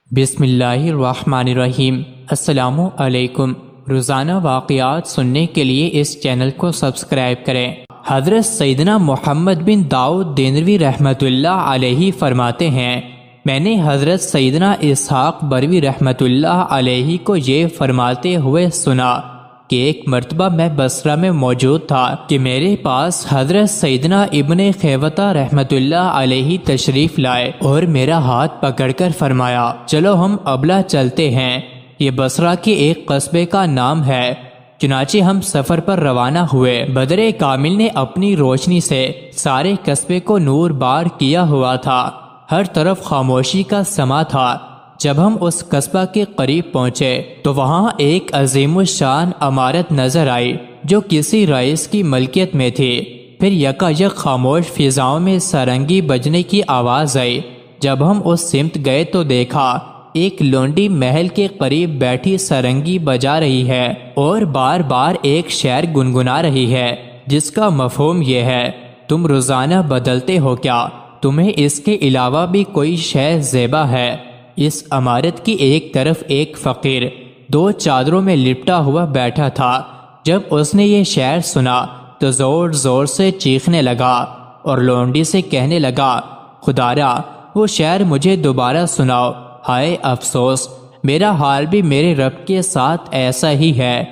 بسم اللہ الرحمن الرحیم۔ السلام علیکم۔ روزانہ واقعات سننے کے لیے اس چینل کو سبسکرائب کریں۔ حضرت سیدنا محمد بن داؤد دینوی رحمۃ اللہ علیہ فرماتے ہیں، میں نے حضرت سیدنا اسحاق بروی رحمۃ اللہ علیہ کو یہ فرماتے ہوئے سنا کہ ایک مرتبہ میں بصرہ میں موجود تھا کہ میرے پاس حضرت سیدنا ابن خیوطہ رحمۃ اللہ علیہ تشریف لائے اور میرا ہاتھ پکڑ کر فرمایا، چلو ہم ابلا چلتے ہیں، یہ بصرہ کے ایک قصبے کا نام ہے۔ چنانچہ ہم سفر پر روانہ ہوئے۔ بدر کامل نے اپنی روشنی سے سارے قصبے کو نور بار کیا ہوا تھا، ہر طرف خاموشی کا سما تھا۔ جب ہم اس قصبہ کے قریب پہنچے تو وہاں ایک عظیم الشان عمارت نظر آئی جو کسی رئیس کی ملکیت میں تھی۔ پھر یکایک خاموش فضاؤں میں سرنگی بجنے کی آواز آئی۔ جب ہم اس سمت گئے تو دیکھا ایک لونڈی محل کے قریب بیٹھی سرنگی بجا رہی ہے اور بار بار ایک شعر گنگنا رہی ہے جس کا مفہوم یہ ہے، تم روزانہ بدلتے ہو کیا؟ تمہیں اس کے علاوہ بھی کوئی شے زیبا ہے؟ اس عمارت کی ایک طرف ایک فقیر دو چادروں میں لپٹا ہوا بیٹھا تھا۔ جب اس نے یہ شعر سنا تو زور زور سے چیخنے لگا اور لونڈی سے کہنے لگا، خدارا وہ شعر مجھے دوبارہ سناؤ۔ ہائے افسوس، میرا حال بھی میرے رب کے ساتھ ایسا ہی ہے،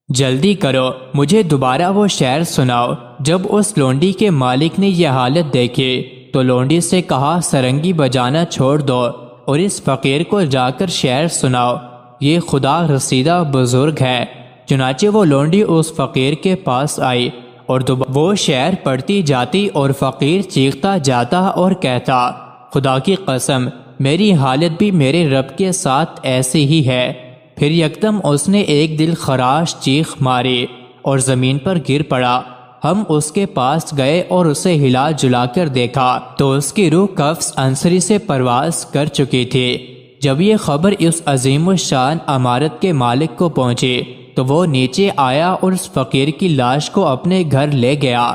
جلدی کرو مجھے دوبارہ وہ شعر سناؤ۔ جب اس لونڈی کے مالک نے یہ حالت دیکھی تو لونڈی سے کہا، سرنگی بجانا چھوڑ دو اور اس فقیر کو جا کر شعر سناؤ، یہ خدا رسیدہ بزرگ ہے۔ چنانچہ وہ لونڈی اس فقیر کے پاس آئی اور وہ شعر پڑھتی جاتی اور فقیر چیختا جاتا اور کہتا، خدا کی قسم میری حالت بھی میرے رب کے ساتھ ایسی ہی ہے۔ پھر یکدم اس نے ایک دل خراش چیخ ماری اور زمین پر گر پڑا۔ ہم اس کے پاس گئے اور اسے ہلا جلا کر دیکھا تو اس کی روح قفس عنصری سے پرواز کر چکی تھی۔ جب یہ خبر اس عظیم الشان عمارت کے مالک کو پہنچی تو وہ نیچے آیا اور اس فقیر کی لاش کو اپنے گھر لے گیا۔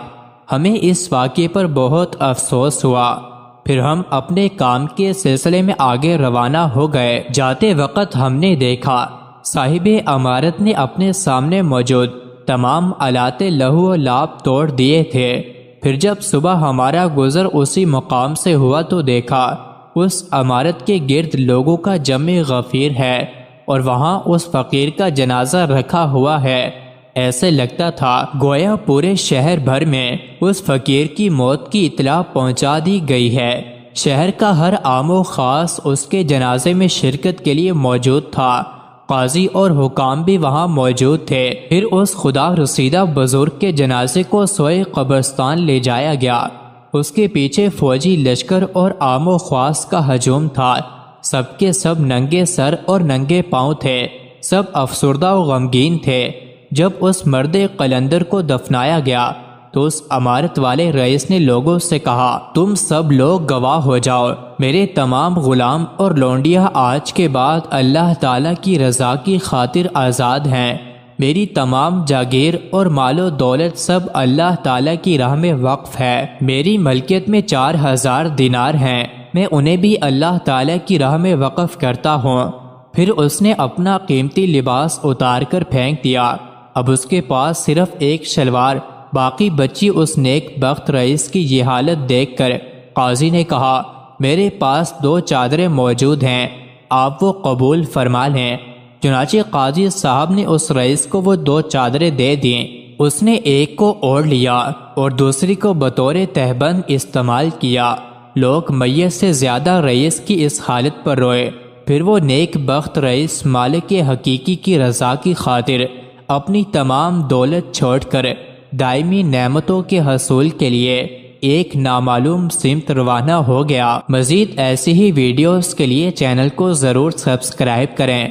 ہمیں اس واقعے پر بہت افسوس ہوا۔ پھر ہم اپنے کام کے سلسلے میں آگے روانہ ہو گئے۔ جاتے وقت ہم نے دیکھا صاحب عمارت نے اپنے سامنے موجود تمام آلات لہو و لعب توڑ دیے تھے۔ پھر جب صبح ہمارا گزر اسی مقام سے ہوا تو دیکھا اس عمارت کے گرد لوگوں کا جمع غفیر ہے اور وہاں اس فقیر کا جنازہ رکھا ہوا ہے۔ ایسے لگتا تھا گویا پورے شہر بھر میں اس فقیر کی موت کی اطلاع پہنچا دی گئی ہے۔ شہر کا ہر عام و خاص اس کے جنازے میں شرکت کے لیے موجود تھا، قاضی اور حکام بھی وہاں موجود تھے۔ پھر اس خدا رسیدہ بزرگ کے جنازے کو سوئے قبرستان لے جایا گیا۔ اس کے پیچھے فوجی لشکر اور عام و خاص کا ہجوم تھا۔ سب کے سب ننگے سر اور ننگے پاؤں تھے، سب افسردہ و غمگین تھے۔ جب اس مرد قلندر کو دفنایا گیا تو اس عمارت والے رئیس نے لوگوں سے کہا، تم سب لوگ گواہ ہو جاؤ، میرے تمام غلام اور لونڈیاں آج کے بعد اللہ تعالیٰ کی رضا کی خاطر آزاد ہیں۔ میری تمام جاگیر اور مال و دولت سب اللہ تعالیٰ کی راہ میں وقف ہے۔ میری ملکیت میں 4000 دینار ہیں، میں انہیں بھی اللہ تعالیٰ کی راہ میں وقف کرتا ہوں۔ پھر اس نے اپنا قیمتی لباس اتار کر پھینک دیا۔ اب اس کے پاس صرف ایک شلوار باقی بچی۔ اس نیک بخت رئیس کی یہ حالت دیکھ کر قاضی نے کہا، میرے پاس 2 چادریں موجود ہیں، آپ وہ قبول فرما لیں۔ چنانچہ قاضی صاحب نے اس رئیس کو وہ 2 چادریں دے دیں۔ اس نے ایک کو اوڑھ لیا اور دوسری کو بطور تہبند استعمال کیا۔ لوگ میت سے زیادہ رئیس کی اس حالت پر روئے۔ پھر وہ نیک بخت رئیس مالک حقیقی کی رضا کی خاطر اپنی تمام دولت چھوڑ کر دائمی نعمتوں کے حصول کے لیے ایک نامعلوم سمت روانہ ہو گیا۔ مزید ایسی ہی ویڈیوز کے لیے چینل کو ضرور سبسکرائب کریں۔